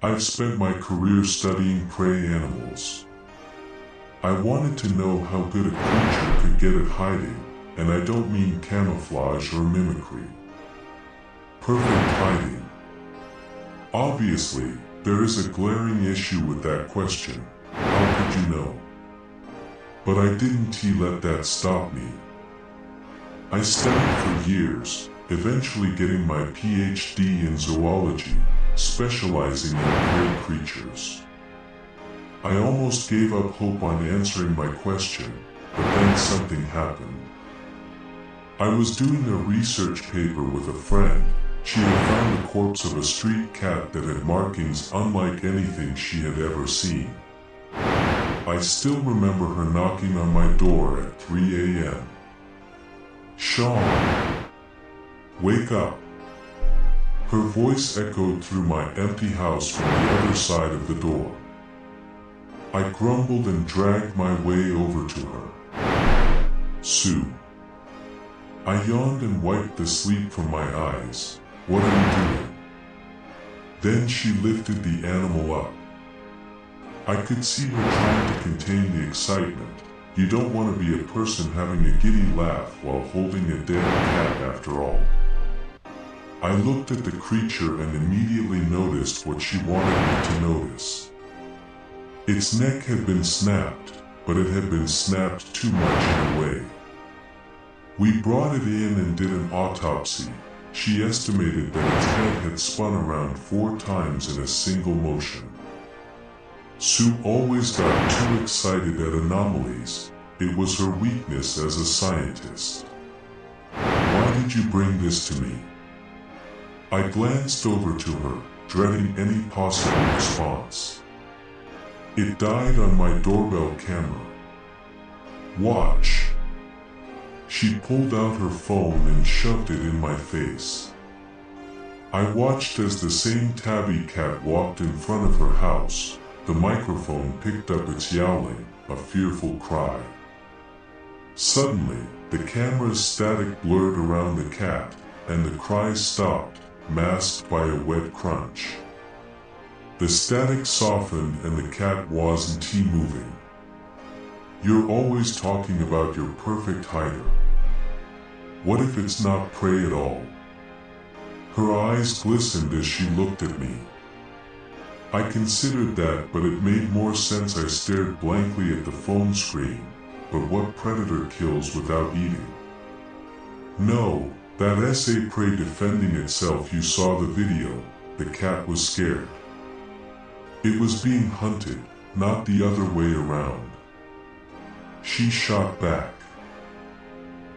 I've spent my career studying prey animals. I wanted to know how good a creature could get at hiding, and I don't mean camouflage or mimicry. Perfect hiding. Obviously, there is a glaring issue with that question. How could you know? But I didn't let that stop me. I studied for years, eventually getting my PhD in zoology, specializing in prey creatures. I almost gave up hope on answering my question, but then something happened. I was doing a research paper with a friend. She had found the corpse of a street cat that had markings unlike anything she had ever seen. I still remember her knocking on my door at 3 a.m. "Sean, wake up." Her voice echoed through my empty house from the other side of the door. I grumbled and dragged my way over to her. "Sue." I yawned and wiped the sleep from my eyes. "What are you doing?" Then she lifted the animal up. I could see her trying to contain the excitement. You don't want to be a person having a giddy laugh while holding a dead cat after all. I looked at the creature and immediately noticed what she wanted me to notice. Its neck had been snapped, but it had been snapped too much in a way. We brought it in and did an autopsy. She estimated that its head had spun around 4 times in a single motion. Sue always got too excited at anomalies. It was her weakness as a scientist. "Why did you bring this to me?" I glanced over to her, dreading any possible response. "It died on my doorbell camera. Watch." She pulled out her phone and shoved it in my face. I watched as the same tabby cat walked in front of her house. The microphone picked up its yowling, a fearful cry. Suddenly, the camera's static blurred around the cat, and the cries stopped, masked by a wet crunch. The static softened and the cat wasn't moving. "You're always talking about your perfect hider. What if it's not prey at all?" Her eyes glistened as she looked at me. I considered that, but it made more sense. I stared blankly at the phone screen. But what predator kills without eating? "No, that SA prey defending itself. You saw the video. The cat was scared. It was being hunted, not the other way around." She shot back.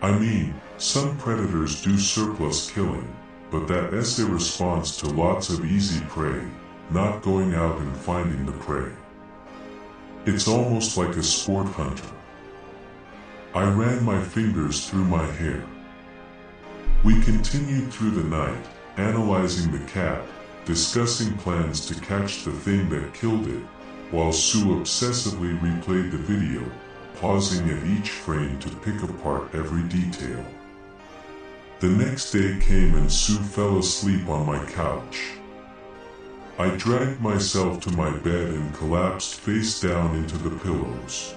"I mean, some predators do surplus killing, but that SA responds to lots of easy prey, not going out and finding the prey. It's almost like a sport hunter." I ran my fingers through my hair. We continued through the night, analyzing the cat, discussing plans to catch the thing that killed it, while Sue obsessively replayed the video, pausing at each frame to pick apart every detail. The next day came and Sue fell asleep on my couch. I dragged myself to my bed and collapsed face down into the pillows.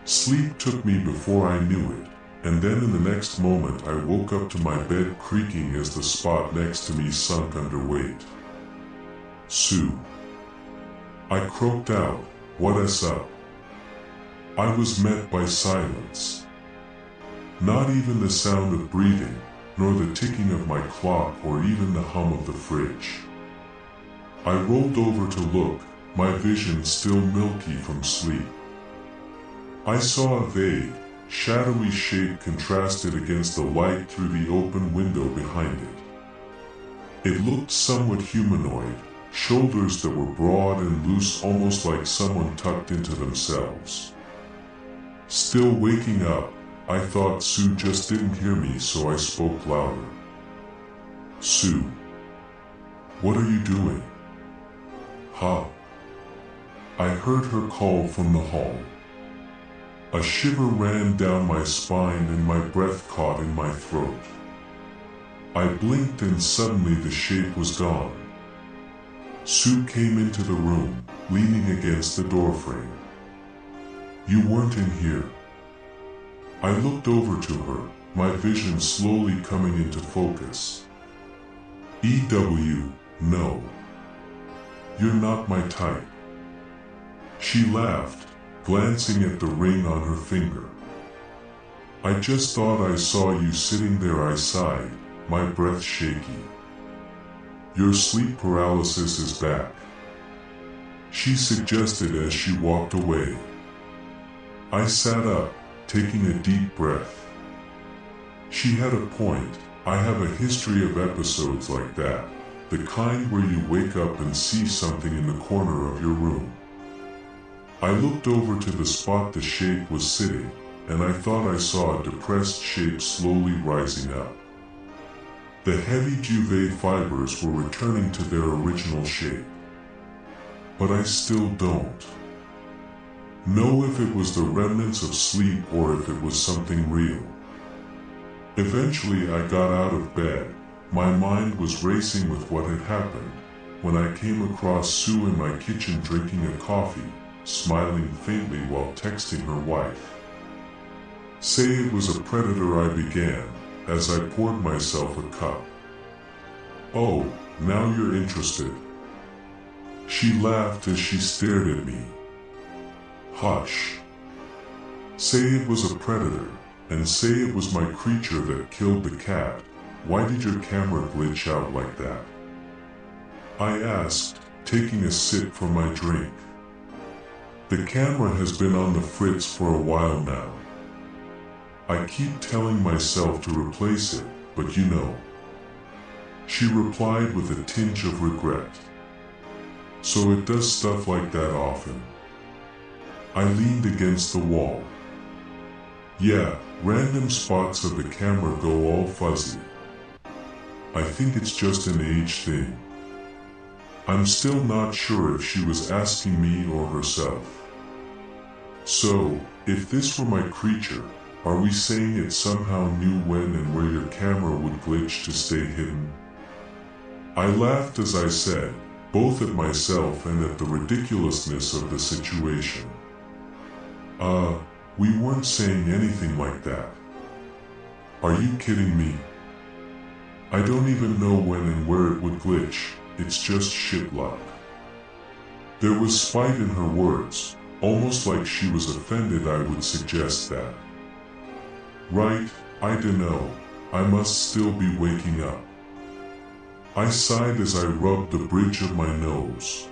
Sleep took me before I knew it, and then in the next moment I woke up to my bed creaking as the spot next to me sunk under weight. "Sue." I croaked out, "What's up?" I was met by silence. Not even the sound of breathing, nor the ticking of my clock or even the hum of the fridge. I rolled over to look, my vision still milky from sleep. I saw a vague, shadowy shape contrasted against the light through the open window behind it. It looked somewhat humanoid, shoulders that were broad and loose, almost like someone tucked into themselves. Still waking up, I thought Sue just didn't hear me, so I spoke louder. "Sue, what are you doing?" "Huh?" I heard her call from the hall. A shiver ran down my spine and my breath caught in my throat. I blinked and suddenly the shape was gone. Sue came into the room, leaning against the doorframe. You weren't in here. I looked over to her, my vision slowly coming into focus. EW, no. You're not my type. She laughed, glancing at the ring on her finger. I just thought I saw you sitting there, I sighed, my breath shaky. Your sleep paralysis is back, she suggested as she walked away. I sat up, taking a deep breath. She had a point. I have a history of episodes like that, the kind where you wake up and see something in the corner of your room. I looked over to the spot the shape was sitting, and I thought I saw a depressed shape slowly rising up. The heavy duvet fibers were returning to their original shape. But I still don't know if it was the remnants of sleep or if it was something real. Eventually I got out of bed. My mind was racing with what had happened when I came across Sue in my kitchen drinking a coffee, smiling faintly while texting her wife. Say it was a predator, I began, as I poured myself a cup. Oh, now you're interested. She laughed as she stared at me. Hush. Say it was a predator, and say it was my creature that killed the cat. Why did your camera glitch out like that? I asked, taking a sip from my drink. The camera has been on the fritz for a while now. I keep telling myself to replace it, but you know. She replied with a tinge of regret. So it does stuff like that often. I leaned against the wall. Yeah, random spots of the camera go all fuzzy. I think it's just an age thing. I'm still not sure if she was asking me or herself. So, if this were my creature, are we saying it somehow knew when and where your camera would glitch to stay hidden? I laughed as I said, both at myself and at the ridiculousness of the situation. We weren't saying anything like that. Are you kidding me? I don't even know when and where it would glitch, it's just shit luck. There was spite in her words, almost like she was offended I would suggest that. Right, I dunno, I must still be waking up. I sighed as I rubbed the bridge of my nose.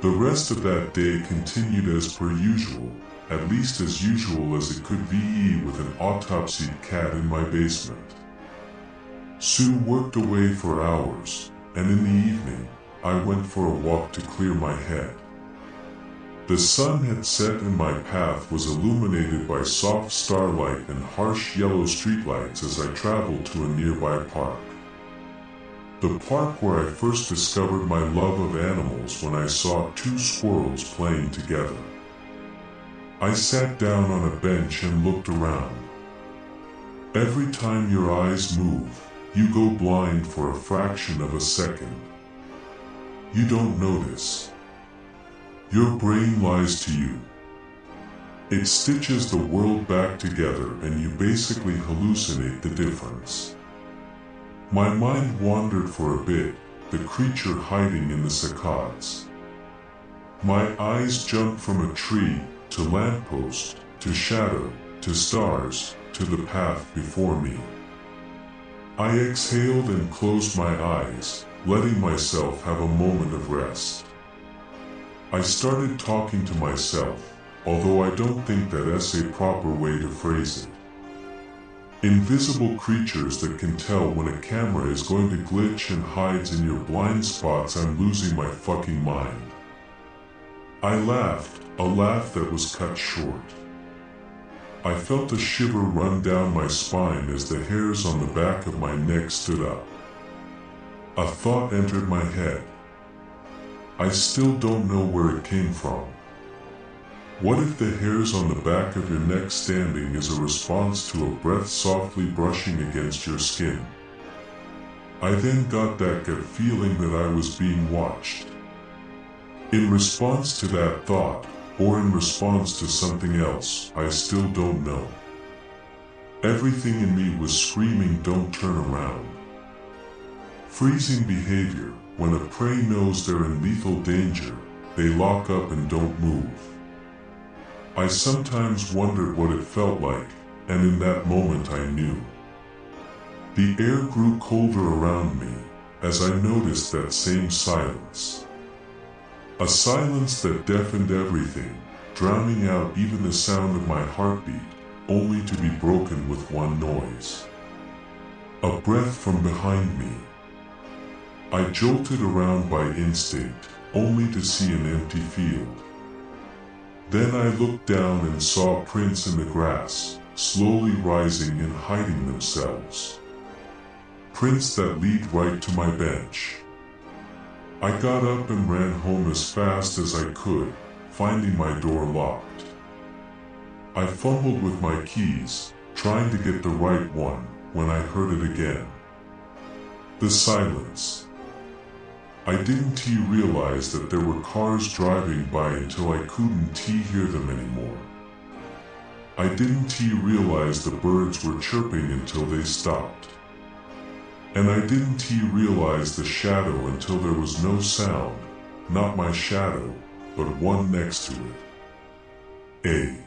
The rest of that day continued as per usual, at least as usual as it could be with an autopsied cat in my basement. Sue worked away for hours, and in the evening, I went for a walk to clear my head. The sun had set and my path was illuminated by soft starlight and harsh yellow streetlights as I traveled to a nearby park. The park where I first discovered my love of animals when I saw two squirrels playing together. I sat down on a bench and looked around. Every time your eyes move, you go blind for a fraction of a second. You don't notice. Your brain lies to you. It stitches the world back together and you basically hallucinate the difference. My mind wandered for a bit, the creature hiding in the saccades. My eyes jumped from a tree, to lamppost, to shadow, to stars, to the path before me. I exhaled and closed my eyes, letting myself have a moment of rest. I started talking to myself, although I don't think that's a proper way to phrase it. Invisible creatures that can tell when a camera is going to glitch and hides in your blind spots. I'm losing my fucking mind. I laughed, a laugh that was cut short. I felt a shiver run down my spine as the hairs on the back of my neck stood up. A thought entered my head. I still don't know where it came from. What if the hairs on the back of your neck standing is a response to a breath softly brushing against your skin? I then got that gut feeling that I was being watched. In response to that thought, or in response to something else, I still don't know. Everything in me was screaming, don't turn around. Freezing behavior. When a prey knows they're in lethal danger, they lock up and don't move. I sometimes wondered what it felt like, and in that moment I knew. The air grew colder around me, as I noticed that same silence. A silence that deafened everything, drowning out even the sound of my heartbeat, only to be broken with one noise. A breath from behind me. I jolted around by instinct, only to see an empty field. Then I looked down and saw prints in the grass, slowly rising and hiding themselves. Prints that lead right to my bench. I got up and ran home as fast as I could, finding my door locked. I fumbled with my keys, trying to get the right one, when I heard it again. The silence. I didn't realize that there were cars driving by until I couldn't hear them anymore. I didn't realize the birds were chirping until they stopped. And I didn't realize the shadow until there was no sound, not my shadow, but one next to it.